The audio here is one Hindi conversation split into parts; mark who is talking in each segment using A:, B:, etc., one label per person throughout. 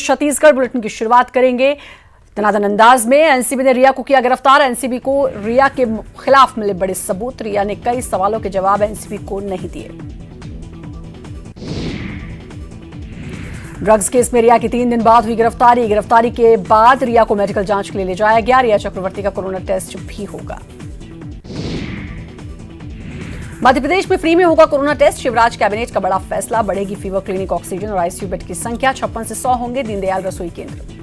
A: छत्तीसगढ़ बुलेटिन की शुरुआत करेंगे। तनातन अंदाज में एनसीबी ने रिया को किया गिरफ्तार। एनसीबी को रिया के खिलाफ मिले बड़े सबूत। रिया ने कई सवालों के जवाब एनसीबी को नहीं दिए। ड्रग्स केस में रिया की 3 दिन बाद हुई गिरफ्तारी। गिरफ्तारी के बाद रिया को मेडिकल जांच के लिए ले जाया गया। रिया चक्रवर्ती का कोरोना टेस्ट भी होगा। मध्य प्रदेश में फ्री में होगा कोरोना टेस्ट। शिवराज कैबिनेट का बड़ा फैसला। बढ़ेगी फीवर क्लिनिक, ऑक्सीजन और आईसीयू बेड की संख्या। 56 से 100 होंगे दीनदयाल रसोई केंद्र।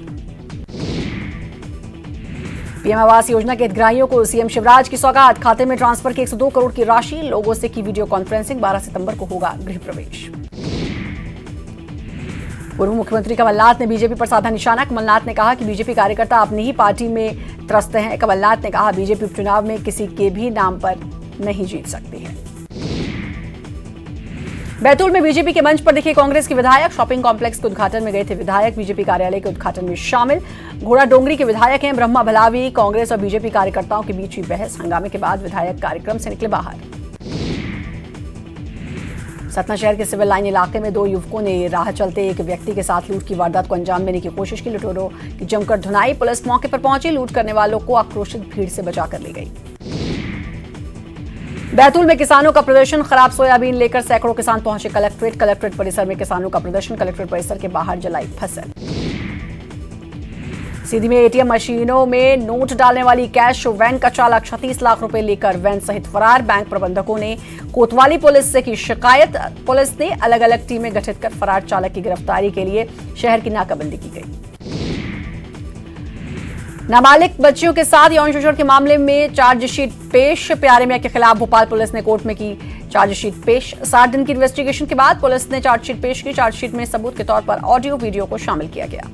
A: पीएम आवास योजना के हितग्राहियों को सीएम शिवराज की सौगात। खाते में ट्रांसफर की 102 करोड़ की राशि। लोगों से की वीडियो कॉन्फ्रेंसिंग। 12 सितंबर को होगा गृह प्रवेश। पूर्व मुख्यमंत्री कमलनाथ ने बीजेपी पर साधा निशाना। कमलनाथ ने कहा कि बीजेपी कार्यकर्ता अपनी ही पार्टी में त्रस्त हैं। कमलनाथ ने कहा बीजेपी उपचुनाव में किसी के भी नाम पर नहीं जीत सकती है। बैतूल में बीजेपी के मंच पर दिखे कांग्रेस के विधायक। शॉपिंग कॉम्प्लेक्स के उद्घाटन में गए थे विधायक। बीजेपी कार्यालय के उद्घाटन में शामिल। घोड़ा डोंगरी के विधायक हैं ब्रह्मा भलावी। कांग्रेस और बीजेपी कार्यकर्ताओं के बीच हुई बहस। हंगामे के बाद विधायक कार्यक्रम से निकले बाहर। सतना शहर के सिविल लाइन इलाके में 2 युवकों ने राह चलते एक व्यक्ति के साथ लूट की वारदात को अंजाम देने की कोशिश की। लुटेरों की जमकर धुनाई। पुलिस मौके पर पहुंची। लूट करने वालों को आक्रोशित भीड़ से बचाकर ले गई। बैतूल में किसानों का प्रदर्शन। खराब सोयाबीन लेकर सैकड़ों किसान पहुंचे कलेक्ट्रेट। कलेक्ट्रेट परिसर में किसानों का प्रदर्शन। कलेक्ट्रेट परिसर के बाहर जलाई फसल। सीधी में एटीएम मशीनों में नोट डालने वाली कैश वैन का चालक 36 लाख रुपए लेकर वैन सहित फरार। बैंक प्रबंधकों ने कोतवाली पुलिस से की शिकायत। पुलिस ने अलग अलग टीमें गठित कर फरार चालक की गिरफ्तारी के लिए शहर की नाकाबंदी की गई। नाबालिग बच्चियों के साथ यौन शोषण के मामले में चार्जशीट पेश। प्यारे मियां के खिलाफ भोपाल पुलिस ने कोर्ट में की चार्जशीट पेश। 60 दिन की इन्वेस्टिगेशन के बाद पुलिस ने चार्जशीट पेश की। चार्जशीट में सबूत के तौर पर ऑडियो वीडियो को शामिल किया गया।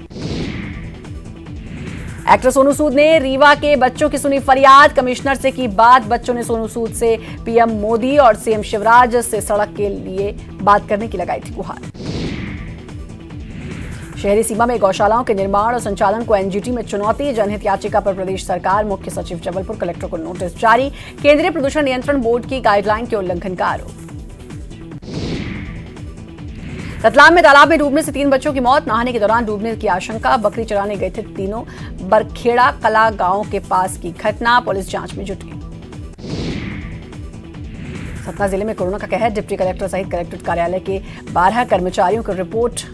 A: एक्टर सोनू सूद ने रीवा के बच्चों की सुनी फरियाद। कमिश्नर से की बात। बच्चों ने सोनू सूद से पीएम मोदी और सीएम शिवराज से सड़क के लिए बात करने की लगाई थी गुहार। शहरी सीमा में गौशालाओं के निर्माण और संचालन को एनजीटी में चुनौती। जनहित याचिका पर प्रदेश सरकार। मुख्य सचिव जबलपुर कलेक्टर को नोटिस जारी। केंद्रीय प्रदूषण नियंत्रण बोर्ड की गाइडलाइन के उल्लंघन का आरोप। रतलाम में तालाब में डूबने से 3 बच्चों की मौत। नहाने के दौरान डूबने की आशंका। बकरी चराने गए थे तीनों। बरखेड़ा कला गांव के पास की घटना। पुलिस जांच में जुटी। सतना जिले में कोरोना का कहर। डिप्टी कलेक्टर सहित कलेक्ट्रेट कार्यालय के 12 कर्मचारियों की रिपोर्ट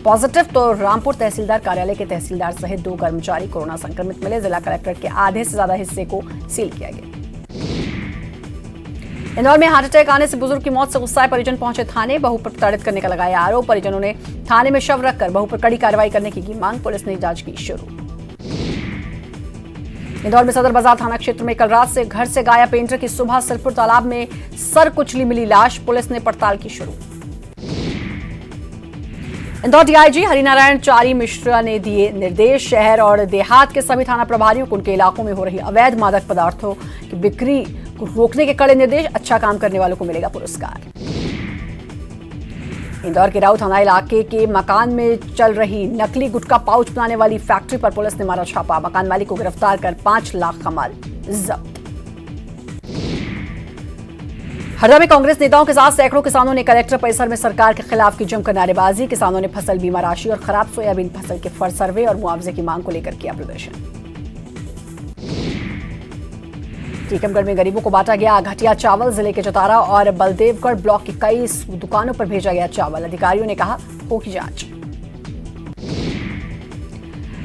A: पॉजिटिव तो रामपुर तहसीलदार कार्यालय के तहसीलदार सहित 2 कर्मचारी कोरोना संक्रमित मिले। जिला कलेक्ट्रेट के आधे से ज्यादा हिस्से को सील किया गया। इंदौर में हार्ट अटैक आने से बुजुर्ग की मौत से गुस्साए परिजन पहुंचे थाने। बहू पर प्रताड़ित करने का लगाया आरोप। परिजनों ने थाने में शव रखकर बहू पर कड़ी कार्रवाई करने की मांग। पुलिस ने जांच की शुरू। इंदौर में सदर बाजार थाना क्षेत्र में कल रात से घर से गायब पेंटर की सुबह सिरपुर तालाब में सर कुचली मिली लाश। पुलिस ने पड़ताल की शुरू। इंदौर डीआईजी हरिनारायण चारी मिश्रा ने दिए निर्देश। शहर और देहात के सभी थाना प्रभारियों को उनके इलाकों में हो रही अवैध मादक पदार्थों की बिक्री को रोकने के कड़े निर्देश। अच्छा काम करने वालों को मिलेगा पुरस्कार। इंदौर के राऊ थाना इलाके के मकान में चल रही नकली गुटखा पाउच बनाने वाली फैक्ट्री पर पुलिस ने मारा छापा। मकान मालिक को गिरफ्तार कर 5 लाख का माल जब्त। हरदा में कांग्रेस नेताओं के साथ सैकड़ों किसानों ने कलेक्टर परिसर में सरकार के खिलाफ की जमकर नारेबाजी। किसानों ने फसल बीमा राशि और खराब सोयाबीन फसल के फर सर्वे और मुआवजे की मांग को लेकर किया प्रदर्शन। टीकमगढ़ में गरीबों को बांटा गया घटिया चावल। जिले के चतारा और बलदेवगढ़ ब्लॉक की कई दुकानों पर भेजा गया चावल। अधिकारियों ने कहा होगी जांच।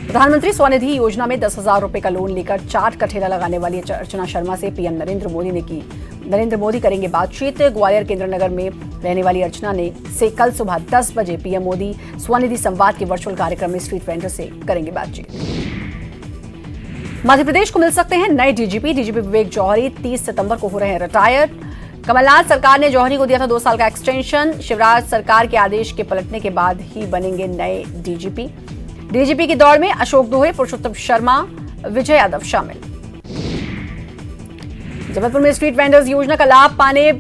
A: प्रधानमंत्री स्वनिधि योजना में 10,000 रुपए का लोन लेकर चाट का ठेला लगाने वाली अर्चना शर्मा से पीएम नरेंद्र मोदी करेंगे बातचीत। ग्वालियर केंद्रनगर में रहने वाली अर्चना ने से कल सुबह 10 बजे पीएम मोदी स्वनिधि संवाद के वर्चुअल कार्यक्रम में स्ट्रीट वेंडर से करेंगे बातचीत। मध्य प्रदेश को मिल सकते हैं नए डीजीपी। डीजीपी विवेक जौहरी 30 सितंबर को हो रहे हैं रिटायर। कमलनाथ सरकार ने जौहरी को दिया था 2 साल का एक्सटेंशन। शिवराज सरकार के आदेश के पलटने के बाद ही बनेंगे नए डीजीपी। डीजीपी की दौड़ में अशोक दोहे, पुरुषोत्तम शर्मा, विजय यादव शामिल। जबलपुर में स्ट्रीट वेंडर्स योजना का लाभ पाने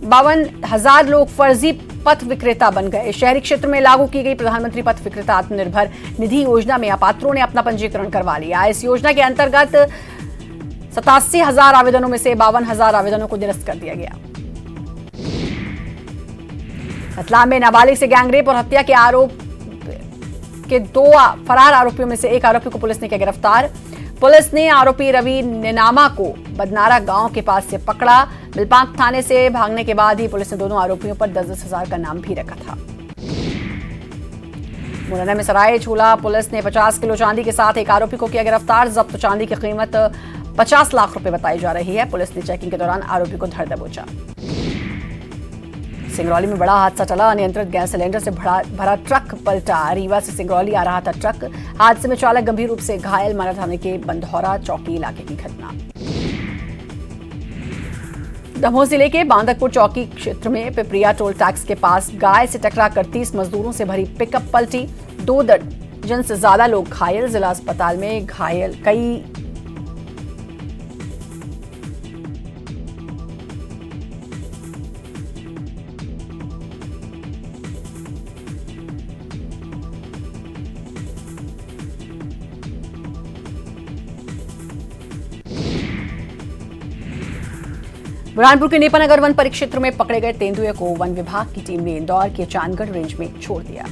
A: 52,000 लोग फर्जी पथ विक्रेता बन गए। शहरी क्षेत्र में लागू की गई प्रधानमंत्री पथ विक्रेता आत्मनिर्भर निधि योजना में अपात्रों ने अपना पंजीकरण करवा लिया। इस योजना के अंतर्गत 87,000 आवेदनों में से 52,000 आवेदनों को निरस्त कर दिया गया। रतलाम में नाबालिग से गैंगरेप और हत्या के आरोप के 2 फरार आरोपियों में से एक आरोपी को पुलिस ने किया गिरफ्तार। पुलिस ने आरोपी रवि निनामा को बदनारा गांव के पास से पकड़ा। मिलपांक थाने से भागने के बाद ही पुलिस ने दोनों आरोपियों पर 10-10 हजार का नाम भी रखा था। मुरैना में सराय छोला पुलिस ने 50 किलो चांदी के साथ एक आरोपी को किया गिरफ्तार। जब्त चांदी की कीमत 50 लाख रुपए बताई जा रही है। पुलिस ने चेकिंग के दौरान आरोपी को धर दबोचा। सिंगरौली में बड़ा हादसा चला। अनियंत्रित गैस सिलेंडर से भरा ट्रक पलटा। रीवा से सिंगरौली आ रहा था ट्रक। हादसे में चालक गंभीर रूप से घायल। माना थाने के बंधौरा चौकी इलाके की घटना। दमोह जिले के बांदकपुर चौकी क्षेत्र में पिपरिया टोल टैक्स के पास गाय से टकराकर 30 मजदूरों से भरी पिकअप पलटी। 2 दर्जन से ज्यादा लोग घायल। जिला अस्पताल में घायल कई बुरहानपुर के नेपानगर वन परिक्षेत्र में पकड़े गए तेंदुए को वन विभाग की टीम ने इंदौर के चांदगढ़ रेंज में छोड़ दिया।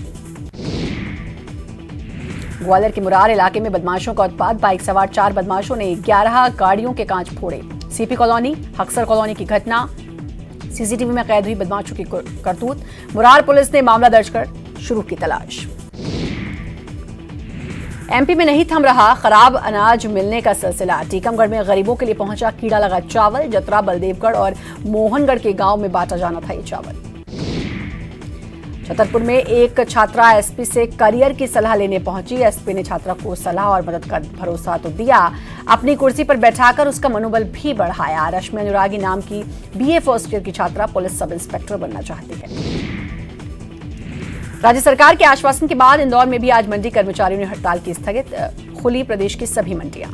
A: ग्वालियर के मुरार इलाके में बदमाशों का उत्पात। बाइक सवार 4 बदमाशों ने 11 गाड़ियों के कांच फोड़े। सीपी कॉलोनी हक्सर कॉलोनी की घटना। सीसीटीवी में कैद हुई बदमाशों की करतूत। मुरार पुलिस ने मामला दर्ज कर शुरू की तलाश। एमपी में नहीं थम रहा खराब अनाज मिलने का सिलसिला। टीकमगढ़ में गरीबों के लिए पहुंचा कीड़ा लगा चावल। जतरा, बलदेवगढ़ और मोहनगढ़ के गांव में बांटा जाना था ये चावल। छतरपुर में एक छात्रा एसपी से करियर की सलाह लेने पहुंची। एसपी ने छात्रा को सलाह और मदद का भरोसा तो दिया, अपनी कुर्सी पर बैठाकर उसका मनोबल भी बढ़ाया। रश्मि अनुरागी नाम की बीए फर्स्ट ईयर की छात्रा पुलिस सब इंस्पेक्टर बनना चाहती है। राज्य सरकार के आश्वासन के बाद इंदौर में भी आज मंडी कर्मचारियों ने हड़ताल की स्थगित। खुली प्रदेश की सभी मंडियां।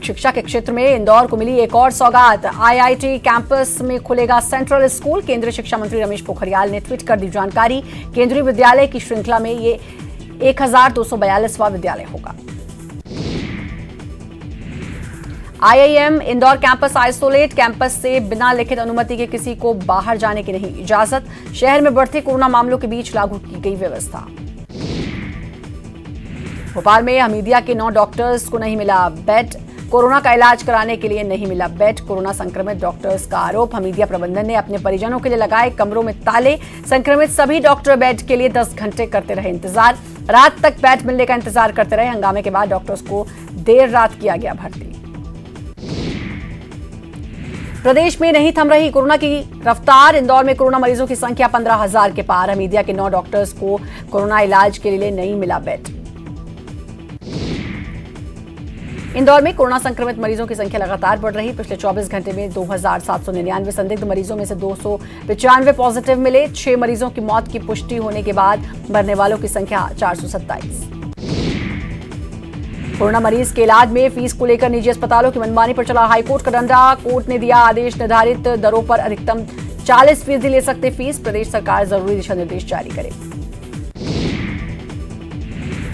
A: शिक्षा के क्षेत्र में इंदौर को मिली एक और सौगात। आईआईटी कैंपस में खुलेगा सेंट्रल स्कूल। केंद्रीय शिक्षा मंत्री रमेश पोखरियाल ने ट्वीट कर दी जानकारी। केंद्रीय विद्यालय की श्रृंखला में ये 1242वां विद्यालय होगा। IIM Indore campus isolate. Campus से बिना लिखित अनुमति के किसी को बाहर जाने की नहीं इजाजत। शहर में बढ़ते कोरोना मामलों के बीच लागू की गई व्यवस्था। भोपाल में हमीदिया के 9 डॉक्टर्स को नहीं मिला बेड। कोरोना का इलाज कराने के लिए नहीं मिला बेड। कोरोना संक्रमित डॉक्टर्स का आरोप। हमीदिया प्रबंधन ने अपने परिजनों के लिए लगाए कमरों में ताले। संक्रमित सभी डॉक्टर बेड के लिए 10 घंटे करते रहे इंतजार। रात तक बेड मिलने का इंतजार करते रहे। हंगामे के बाद डॉक्टर्स को देर रात किया गया भर्ती। प्रदेश में नहीं थम रही कोरोना की रफ्तार। इंदौर में कोरोना मरीजों की संख्या 15,000 के पार। हमीदिया के 9 डॉक्टर्स को कोरोना इलाज के लिए नहीं मिला बेड। इंदौर में कोरोना संक्रमित मरीजों की संख्या लगातार बढ़ रही। पिछले 24 घंटे में 2,799 संदिग्ध मरीजों में से 295 पॉजिटिव मिले। 6 मरीजों की मौत की पुष्टि होने के बाद मरने वालों की संख्या 427। कोरोना मरीज के इलाज में फीस को लेकर निजी अस्पतालों की मनमानी पर चला हाईकोर्ट का डंडा। कोर्ट ने दिया आदेश। निर्धारित दरों पर अधिकतम 40% ले सकते फीस। प्रदेश सरकार जरूरी दिशा निर्देश जारी करे।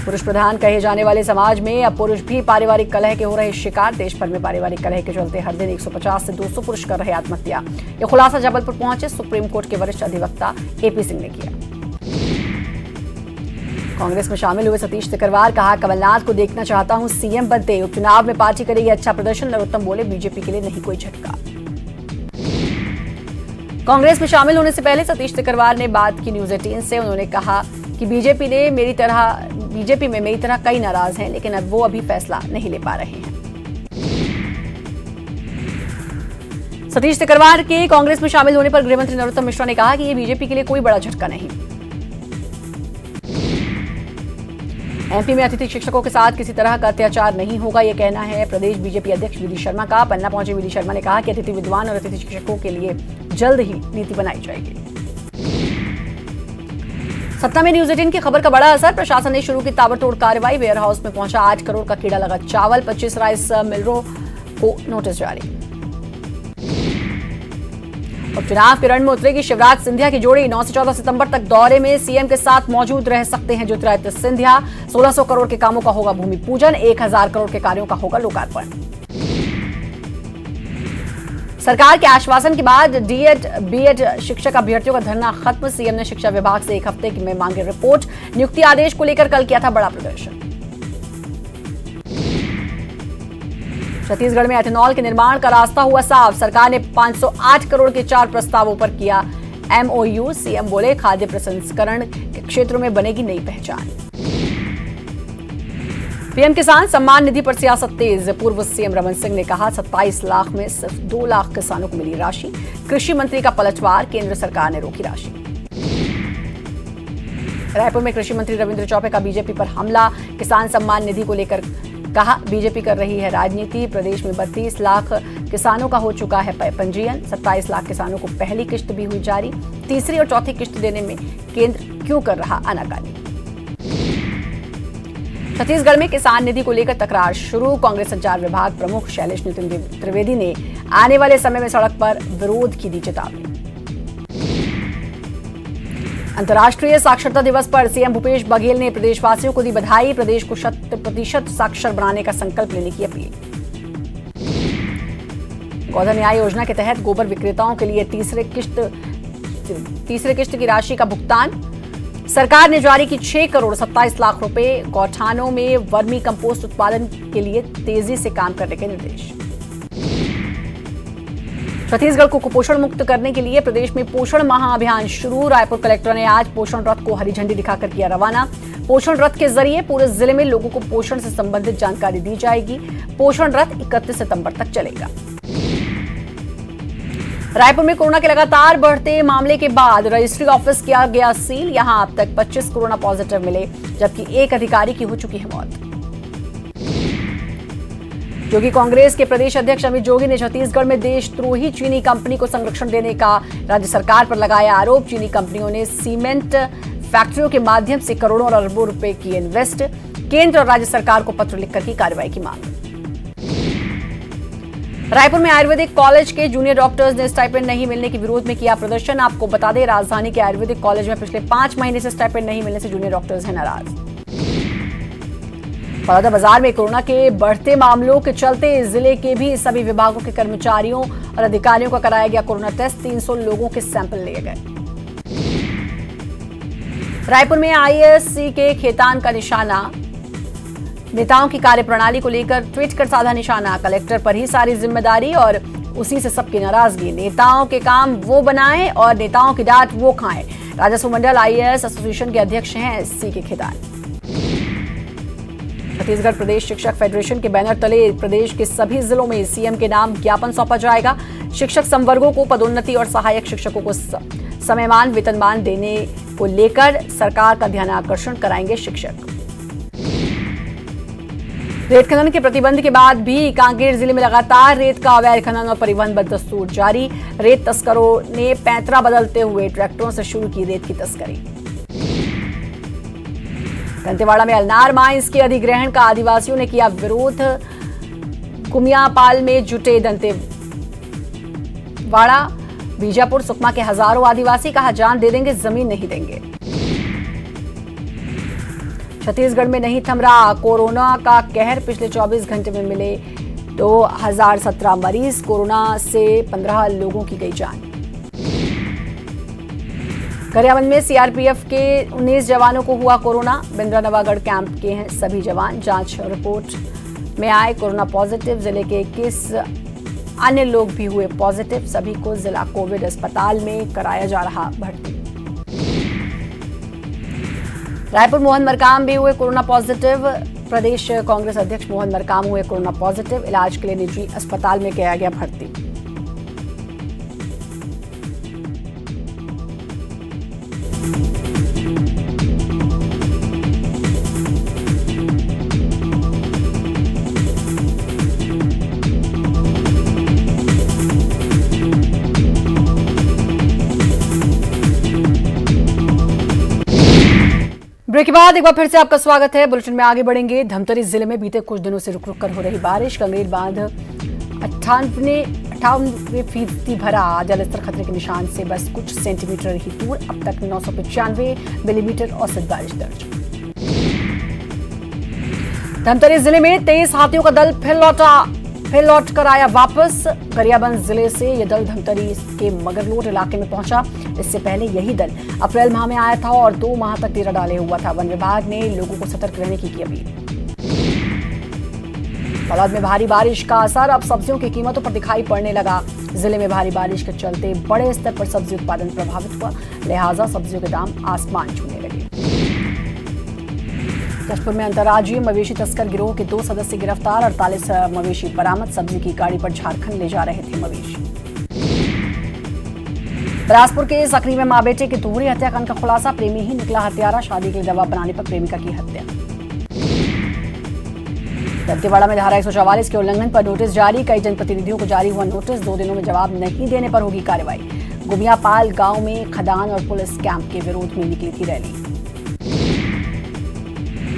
A: पुरुष प्रधान कहे जाने वाले समाज में अब पुरुष भी पारिवारिक कलह के हो रहे शिकार। देश भर में पारिवारिक कलह के चलते हर दिन 150 से 200 पुरुष कर रहे आत्महत्या। यह खुलासा जबलपुर पहुंचे सुप्रीम कोर्ट के वरिष्ठ अधिवक्ता एपी सिंह ने किया। कांग्रेस में शामिल हुए सतीश सिकरवार। कहा, कमलनाथ को देखना चाहता हूं सीएम बनते। उपचुनाव में पार्टी करेगी अच्छा प्रदर्शन। नरोत्तम बोले, बीजेपी के लिए नहीं कोई झटका। कांग्रेस में शामिल होने से पहले सतीश सिकरवार ने बात की न्यूज 18 से। उन्होंने कहा कि बीजेपी में मेरी तरह कई नाराज हैं, लेकिन अब वो अभी फैसला नहीं ले पा रहे हैं। सतीश सिकरवार के कांग्रेस में शामिल होने पर गृहमंत्री नरोत्तम मिश्रा ने कहा कि ये बीजेपी के लिए कोई बड़ा झटका नहीं। एमपी में अतिथि शिक्षकों के साथ किसी तरह का अत्याचार नहीं होगा, यह कहना है प्रदेश बीजेपी अध्यक्ष वीडी शर्मा का। पन्ना पहुंचे वीडी शर्मा ने कहा कि अतिथि विद्वान और अतिथि शिक्षकों के लिए जल्द ही नीति बनाई जाएगी। सतना में न्यूज 18 की खबर का बड़ा असर। प्रशासन ने शुरू की ताबड़तोड़ कार्रवाई। वेयर हाउस में पहुंचा 8 करोड़ का कीड़ा लगा चावल। 25 राइस मिलरों को नोटिस जारी। उपचुनाव के रण में उतरेगी शिवराज सिंधिया की जोड़ी। 9 से 14 सितंबर तक दौरे में सीएम के साथ मौजूद रह सकते हैं ज्योतिरादित्य सिंधिया। 1600 करोड़ के कामों का होगा भूमि पूजन। 1000 करोड़ के कार्यों का होगा लोकार्पण। सरकार के आश्वासन के बाद डीएड बीएड शिक्षक अभ्यर्थियों का धरना खत्म। सीएम ने शिक्षा विभाग से 1 हफ्ते में मांगे रिपोर्ट। नियुक्ति आदेश को लेकर कल किया था बड़ा प्रदर्शन। छत्तीसगढ़ में एथेनॉल के निर्माण का रास्ता हुआ साफ। सरकार ने 508 करोड़ के 4 प्रस्तावों पर किया एमओयू। सीएम बोले खाद्य प्रसंस्करण के क्षेत्रों में बनेगी नई पहचान। पीएम किसान सम्मान निधि पर सियासत तेज। पूर्व सीएम रमन सिंह ने कहा 27 लाख में सिर्फ 2 लाख किसानों को मिली राशि। कृषि मंत्री का पलटवार, केंद्र सरकार ने रोकी राशि। रायपुर में कृषि मंत्री रविंद्र चौबे का बीजेपी पर हमला। किसान सम्मान निधि को लेकर कहा बीजेपी कर रही है राजनीति। प्रदेश में 32 लाख किसानों का हो चुका है पंजीयन। 27 लाख किसानों को पहली किश्त भी हुई जारी। तीसरी और चौथी किश्त देने में केंद्र क्यों कर रहा आनाकानी। छत्तीसगढ़ में किसान निधि को लेकर तकरार शुरू। कांग्रेस संचार विभाग प्रमुख शैलेश नितिन त्रिवेदी ने आने वाले समय में सड़क पर विरोध की दी चेतावनी। अंतर्राष्ट्रीय साक्षरता दिवस पर सीएम भूपेश बघेल ने प्रदेशवासियों को दी बधाई। प्रदेश को 100% साक्षर बनाने का संकल्प लेने की अपील। गोधन न्याय योजना के तहत गोबर विक्रेताओं के लिए तीसरे किश्त की राशि का भुगतान। सरकार ने जारी की 6 करोड़ 27 लाख रुपए। गौठानों में वर्मी कंपोस्ट उत्पादन के लिए तेजी से काम करने के निर्देश। छत्तीसगढ़ को कुपोषण मुक्त करने के लिए प्रदेश में पोषण माह अभियान शुरू। रायपुर कलेक्टर ने आज पोषण रथ को हरी झंडी दिखाकर किया रवाना। पोषण रथ के जरिए पूरे जिले में लोगों को पोषण से संबंधित जानकारी दी जाएगी। पोषण रथ 31 सितंबर तक चलेगा। रायपुर में कोरोना के लगातार बढ़ते मामले के बाद रजिस्ट्री ऑफिस किया गया सील। यहां अब तक 25 कोरोना पॉजिटिव मिले, जबकि एक अधिकारी की हो चुकी है मौत। जोगी कांग्रेस के प्रदेश अध्यक्ष अमित जोगी ने छत्तीसगढ़ में देशद्रोही चीनी कंपनी को संरक्षण देने का राज्य सरकार पर लगाया आरोप। चीनी कंपनियों ने सीमेंट फैक्ट्रियों के माध्यम से करोड़ों और अरबों रुपए की इन्वेस्ट। केंद्र और राज्य सरकार को पत्र लिखकर की कार्रवाई की मांग। रायपुर में आयुर्वेदिक कॉलेज के जूनियर डॉक्टर्स ने स्टाइपेंड नहीं मिलने के विरोध में किया प्रदर्शन। आपको बता दें राजधानी के आयुर्वेदिक कॉलेज में पिछले 5 महीने से स्टाइपेंड नहीं मिलने से जूनियर डॉक्टर्स हैं नाराज। बलौदाबाजार में कोरोना के बढ़ते मामलों के चलते जिले के भी सभी विभागों के कर्मचारियों और अधिकारियों का कराया गया कोरोना टेस्ट। 300 लोगों के सैंपल लिए गए। रायपुर में आईएएससी के खेतान का निशाना। नेताओं की कार्यप्रणाली को लेकर ट्वीट कर साधा निशाना। कलेक्टर पर ही सारी जिम्मेदारी और उसी से सबकी नाराजगी। नेताओं के काम वो बनाएं और नेताओं की डांट वो खाएं। राजस्व मंडल आईएएस एसोसिएशन के अध्यक्ष हैं एससी के खेतान। छत्तीसगढ़ प्रदेश शिक्षक फेडरेशन के बैनर तले प्रदेश के सभी जिलों में सीएम के नाम ज्ञापन सौंपा जाएगा। शिक्षक संवर्गों को पदोन्नति और सहायक शिक्षकों को समयमान वेतनमान देने को लेकर सरकार का ध्यान आकर्षण कराएंगे शिक्षक। रेत खनन के प्रतिबंध के बाद भी कांकेर जिले में लगातार रेत का अवैध खनन और परिवहन बदस्तूर जारी। रेत तस्करों ने पैंतरा बदलते हुए ट्रैक्टरों से शुरू की रेत की तस्करी। दंतेवाड़ा में अलनार माइंस के अधिग्रहण का आदिवासियों ने किया विरोध। कुमियापाल में जुटे दंतेवाड़ा, बीजापुर, सुकमा के हजारों आदिवासी। कहा जान दे देंगे, जमीन नहीं देंगे। छत्तीसगढ़ में नहीं थम रहा कोरोना का कहर। पिछले 24 घंटे में मिले 2017 मरीज। कोरोना से 15 लोगों की गई जान। गरियाबंद में सीआरपीएफ के 19 जवानों को हुआ कोरोना। बिंद्रा नवागढ़ कैंप के हैं सभी जवान। जांच रिपोर्ट में आए कोरोना पॉजिटिव। जिले के 21 अन्य लोग भी हुए पॉजिटिव। सभी को जिला कोविड अस्पताल में कराया जा रहा भर्ती। रायपुर मोहन मरकाम भी हुए कोरोना पॉजिटिव। प्रदेश कांग्रेस अध्यक्ष मोहन मरकाम हुए कोरोना पॉजिटिव। इलाज के लिए निजी अस्पताल में किया गया भर्ती। ब्रेक के बाद एक बार फिर से आपका स्वागत है। बुलेटिन में आगे बढ़ेंगे। धमतरी जिले में बीते कुछ दिनों से रुक रुक कर हो रही बारिश। गंगरेल बांध 98% भरा। जलस्तर खतरे के निशान से बस कुछ सेंटीमीटर ही दूर। अब तक 995 मिलीमीटर औसत बारिश दर्ज। धमतरी जिले में 23 हाथियों का दल फिर लौटा फिर लौट कर आया वापस। गरियाबंद जिले से यह दल धमतरी के मगरलोड इलाके में पहुंचा। इससे पहले यही दल अप्रैल माह में आया था और 2 माह तक डेरा डाले हुआ था। वन विभाग ने लोगों को सतर्क रहने की अपील। बड़ौद में भारी बारिश का असर अब सब्जियों की कीमतों पर दिखाई पड़ने लगा। जिले में भारी बारिश के चलते बड़े स्तर पर सब्जी उत्पादन प्रभावित हुआ, लिहाजा सब्जियों के दाम आसमान छूने लगे। जशपुर में अंतर्राज्यीय मवेशी तस्कर गिरोह के 2 सदस्य गिरफ्तार। 48 मवेशी बरामद। सब्जी की गाड़ी पर झारखंड ले जा रहे थे मवेशी। बिलासपुर के सकरी में मां बेटे की दोहरी हत्याकांड का खुलासा। प्रेमी ही निकला हत्यारा। शादी के लिए दबाव बनाने पर प्रेमिका की हत्या। दंतेवाड़ा में धारा 144 के उल्लंघन पर नोटिस जारी। कई जनप्रतिनिधियों को जारी हुआ नोटिस। 2 दिनों में जवाब नहीं देने पर होगी कार्रवाई। गुमियापाल गांव में खदान और पुलिस कैंप के विरोध में निकली थी रैली।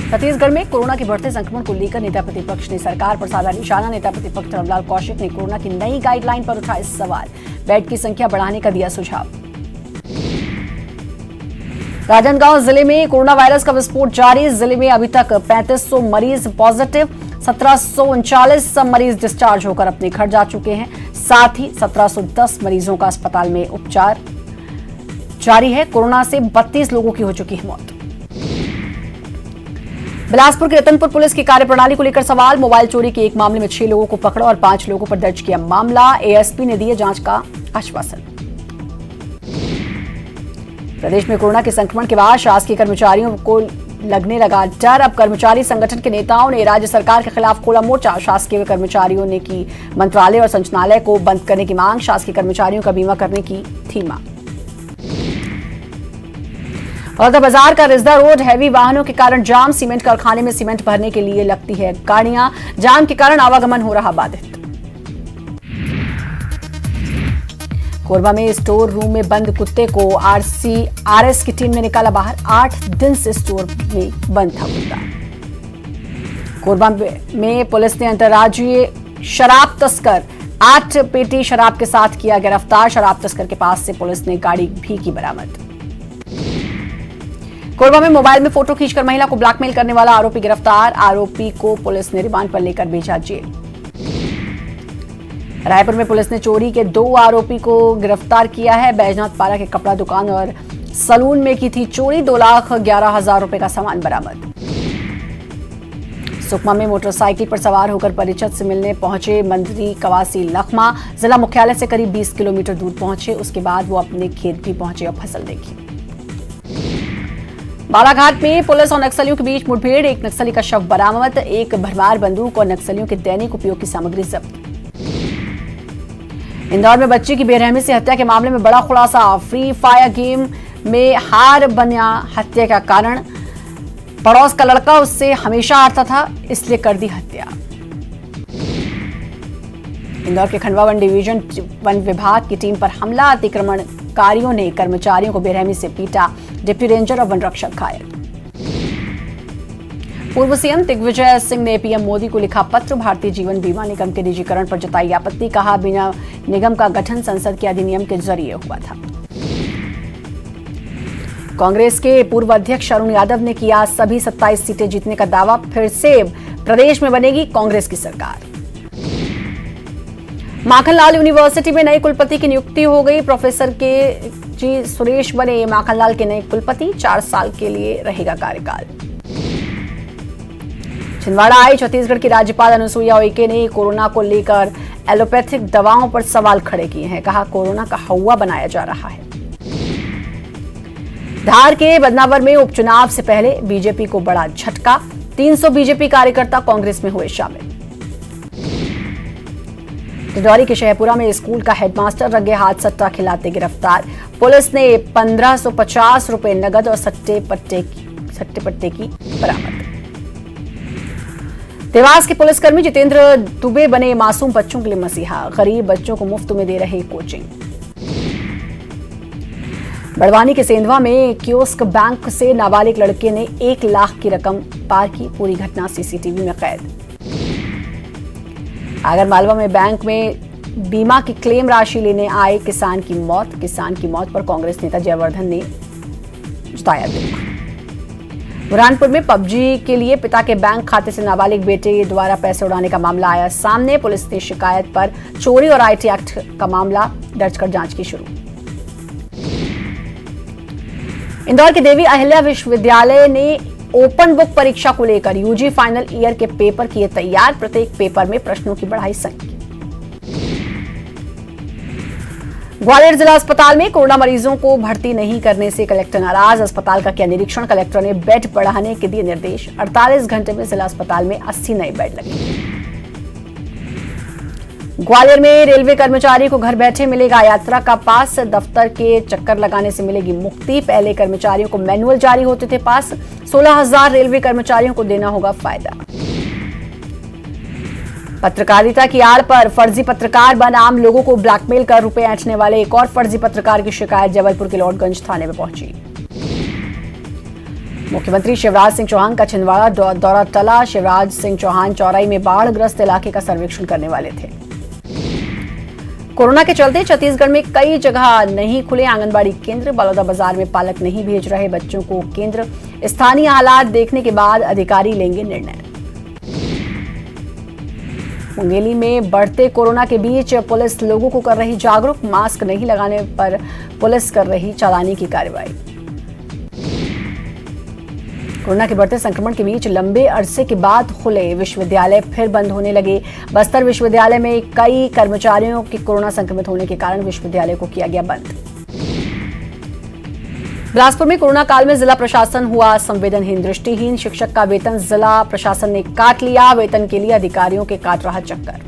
A: छत्तीसगढ़ में कोरोना के बढ़ते संक्रमण को लेकर नेता प्रतिपक्ष ने सरकार पर साधा निशाना। नेता प्रतिपक्ष धर्मलाल कौशिक ने कोरोना की नई गाइडलाइन पर उठाए सवाल। बेड की संख्या बढ़ाने का दिया सुझाव। राजनांदगांव जिले में कोरोना वायरस का विस्फोट जारी। जिले में अभी तक 3500 मरीज पॉजिटिव। 1739 मरीज डिस्चार्ज होकर अपने घर जा चुके हैं। साथ ही 1710 मरीजों का अस्पताल में उपचार जारी है। कोरोना से 32 लोगों की हो चुकी है मौत। बिलासपुर के रतनपुर पुलिस की कार्यप्रणाली को लेकर सवाल। मोबाइल चोरी के एक मामले में 6 लोगों को पकड़ा और 5 लोगों पर दर्ज किया मामला। एएसपी ने दिए जांच का आश्वासन। प्रदेश में कोरोना के संक्रमण के बाद शासकीय कर्मचारियों को लगने लगा डर। अब कर्मचारी संगठन के नेताओं ने राज्य सरकार के खिलाफ खोला मोर्चा। शासकीय कर्मचारियों ने की मंत्रालय और संचालनालय को बंद करने की मांग। शासकीय कर्मचारियों का बीमा करने की थी मांग। बाजार का रिजदा रोड हैवी वाहनों के कारण जाम। सीमेंट कारखाने में सीमेंट भरने के लिए लगती है गाड़ियां। जाम के कारण आवागमन हो रहा बाधित। कोरबा में स्टोर रूम में बंद कुत्ते को आरएस की टीम ने निकाला बाहर। 8 दिन से स्टोर में बंद था कुत्ता। कोरबा में पुलिस ने अंतर्राज्यीय शराब तस्कर 8 पेटी शराब के साथ किया गिरफ्तार। शराब तस्कर के पास से पुलिस ने गाड़ी भी की बरामद। कोरबा में मोबाइल में फोटो खींचकर महिला को ब्लैकमेल करने वाला आरोपी गिरफ्तार। आरोपी को पुलिस ने रिमांड पर लेकर भेजा जेल। रायपुर में पुलिस ने चोरी के 2 आरोपी को गिरफ्तार किया है। बैजनाथ पारा के कपड़ा दुकान और सलून में की थी चोरी। 2,11,000 रुपए का सामान बरामद। सुकमा में मोटरसाइकिल पर सवार होकर परिचित से मिलने पहुंचे मंत्री कवासी लखमा। जिला मुख्यालय से करीब 20 किलोमीटर दूर पहुंचे। उसके बाद वो अपने खेत भी पहुंचे और फसल देखी। बालाघाट में पुलिस और नक्सलियों के बीच मुठभेड़। एक नक्सली का शव बरामद। एक भरमार बंदूक और नक्सलियों के दैनिक उपयोग की सामग्री जब्त। इंदौर में बच्ची की बेरहमी से हत्या के मामले में बड़ा खुलासा। फ्री फायर गेम में हार बना हत्या का कारण। पड़ोस का लड़का उससे हमेशा हारता था, इसलिए कर दी हत्या। इंदौर के खंडवा वन डिवीजन वन विभाग की टीम पर हमला। अतिक्रमणकारियों ने कर्मचारियों को बेरहमी से पीटा। डिप्टी रेंजर और वन रक्षक घायल। पूर्व सीएम दिग्विजय सिंह ने पीएम मोदी को लिखा पत्र। भारतीय जीवन बीमा निगम के निजीकरण पर जताई आपत्ति। कहा बिना निगम का गठन संसद के अधिनियम के जरिए हुआ था। कांग्रेस के पूर्व अध्यक्ष अरुण यादव ने किया सभी 27 सीटें जीतने का दावा। फिर से प्रदेश में बनेगी कांग्रेस की सरकार। माखनलाल यूनिवर्सिटी में नए कुलपति की नियुक्ति हो गई। प्रोफेसर के जी सुरेश बने माखनलाल के नए कुलपति। 4 साल के लिए रहेगा कार्यकाल। छिंदवाड़ा आई छत्तीसगढ़ की राज्यपाल अनुसुईया उइके ने कोरोना को लेकर एलोपैथिक दवाओं पर सवाल खड़े किए हैं। कहा कोरोना का हौवा बनाया जा रहा है। धार के बदनावर में उपचुनाव से पहले बीजेपी को बड़ा झटका। 300 बीजेपी कार्यकर्ता कांग्रेस में हुए शामिल। डिंडौरी के शहपुरा में स्कूल का हेडमास्टर रंगे हाथ सट्टा खिलाते गिरफ्तार। पुलिस ने 1550 रुपए नगद और सट्टे पट्टे की बरामद। देवास के पुलिसकर्मी जितेंद्र दुबे बने मासूम बच्चों के लिए मसीहा। गरीब बच्चों को मुफ्त में दे रहे कोचिंग। बड़वानी के सेंधवा में कियोस्क बैंक से नाबालिग लड़के ने 1 लाख की रकम पार की। पूरी घटना सीसीटीवी में कैद। आगरमालवा में बैंक में बीमा की क्लेम राशि लेने आए किसान की मौत। किसान की मौत पर कांग्रेस नेता जयवर्धन ने जताया दुख। बुरहानपुर में पबजी के लिए पिता के बैंक खाते से नाबालिग बेटे द्वारा पैसे उड़ाने का मामला आया सामने। पुलिस ने शिकायत पर चोरी और आईटी एक्ट का मामला दर्ज कर जांच की शुरू। इंदौर के देवी अहिल्या विश्वविद्यालय ने ओपन बुक परीक्षा को लेकर यूजी फाइनल ईयर के पेपर किए तैयार। प्रत्येक पेपर में प्रश्नों की बढ़ाई संख्या। ग्वालियर जिला अस्पताल में कोरोना मरीजों को भर्ती नहीं करने से कलेक्टर नाराज। अस्पताल का किया निरीक्षण। कलेक्टर ने बेड बढ़ाने के दिए निर्देश। 48 घंटे में जिला अस्पताल में 80 नए बेड लगे। ग्वालियर में रेलवे कर्मचारी को घर बैठे मिलेगा यात्रा का पास। दफ्तर के चक्कर लगाने से मिलेगी मुक्ति। पहले कर्मचारियों को मैनुअल जारी होते थे पास। 16,000 रेलवे कर्मचारियों को देना होगा फायदा। पत्रकारिता की आड़ पर फर्जी पत्रकार बन आम लोगों को ब्लैकमेल कर रुपए ऐंठने वाले एक और फर्जी पत्रकार की शिकायत जबलपुर के लॉर्डगंज थाने में पहुंची। मुख्यमंत्री शिवराज सिंह चौहान का छिंदवाड़ा दौरा टला। शिवराज सिंह चौहान चौराई में बाढ़ग्रस्त इलाके का सर्वेक्षण करने वाले थे। कोरोना के चलते छत्तीसगढ़ में कई जगह नहीं खुले आंगनबाड़ी केंद्र। बलौदा बाजार में पालक नहीं भेज रहे बच्चों को केंद्र। स्थानीय हालात देखने के बाद अधिकारी लेंगे निर्णय। मुंगेली में बढ़ते कोरोना के बीच पुलिस लोगों को कर रही जागरूक। मास्क नहीं लगाने पर पुलिस कर रही चालानी की कार्रवाई। कोरोना के बढ़ते संक्रमण के बीच लंबे अरसे के बाद खुले विश्वविद्यालय फिर बंद होने लगे। बस्तर विश्वविद्यालय में कई कर्मचारियों के कोरोना संक्रमित होने के कारण विश्वविद्यालय को किया गया बंद। बिलासपुर में कोरोना काल में जिला प्रशासन हुआ संवेदनहीन। दृष्टिहीन शिक्षक का वेतन जिला प्रशासन ने काट लिया। वेतन के लिए अधिकारियों के काट रहा चक्कर।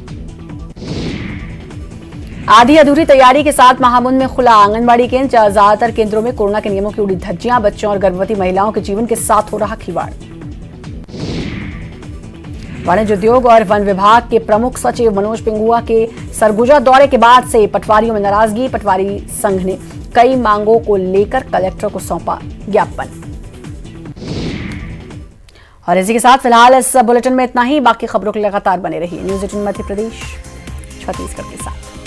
A: आधी अधूरी तैयारी के साथ महामुंद में खुला आंगनबाड़ी केंद्र। ज्यादातर केंद्रों में कोरोना के नियमों की उड़ी धज्जियां। बच्चों और गर्भवती महिलाओं के जीवन के साथ हो रहा खिलवाड़। वाणिज्य उद्योग और वन विभाग के प्रमुख सचिव मनोज पिंगुआ के सरगुजा दौरे के बाद से पटवारियों में नाराजगी। पटवारी संघ ने कई मांगों को लेकर कलेक्टर को सौंपा ज्ञापन। और इसी के साथ फिलहाल इस बुलेटिन में इतना ही। बाकी खबरों के लगातार बने रहिए न्यूज़ 18 मध्य प्रदेश छत्तीसगढ़ के साथ।